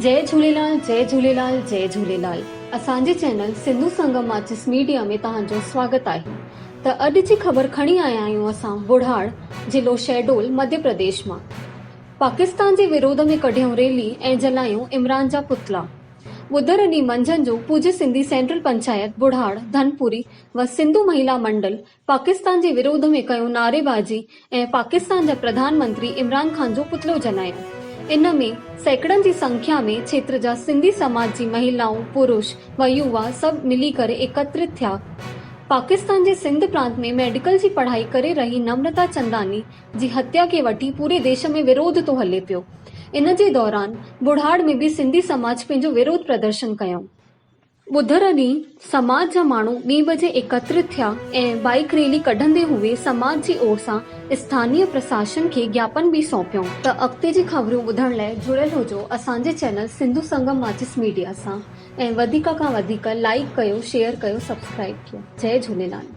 जय झूलेलाल जय झूलेलाल जय झूलेलाल। असांजे चैनल सिंधु संगम माचिस मीडिया में तव्हांजो स्वागत आहे। त अॼु जी ख़बर खणी आया आहियूं असां बुढ़ाड़ जिलो शहडोल मध्य प्रदेश मां। पाकिस्तान जे विरोध में कढियूं रैली ऐं जलायूं इमरान जा पुतला। बुधर ॾींहुं मंझंदि जो पूज्य सिंधी सेंट्रल पंचायत बुढ़ाड़ धनपुरी व सिंधु महिला मंडल पाकिस्तान जे विरोध में कयो नारेबाजी ऐं पाकिस्तान जा प्रधानमंत्री इमरान ख़ान जो पुतलो जलायो। इन में सैकड़नि जी संख्या में क्षेत्र जा सिंधी समाज जी महिलाऊं, पुरुष व युवा सभु मिली करे एकत्रित थिया। पाकिस्तान जे सिंध प्रांत में मेडिकल जी पढ़ाई करे रही नम्रता चंदानी जी हत्या खे वठी पूरे देश में विरोध तो हले पियो। इन जे दौरान बुढ़ाड़ में भी सिंधी समाज पंहिंजो विरोध प्रदर्शन कयो। बुधर ॾींहुं समाज जा माण्हू 2 बजे एकत्रित थिया ऐं बाइक रैली कढंदे हुए समाज जी ओर सां स्थानीय प्रशासन खे ज्ञापन भी सौंपियो। त अॻिते जी ख़बरूं ॿुधण लाइ जुड़ियल हुजो असांजे चैनल सिंधु संगम माचिस मीडिया सां ऐं वधीक खां वधीक लाइक कयो, शेयर कयो, सब्सक्राइब कयो। जय झूलेलाल।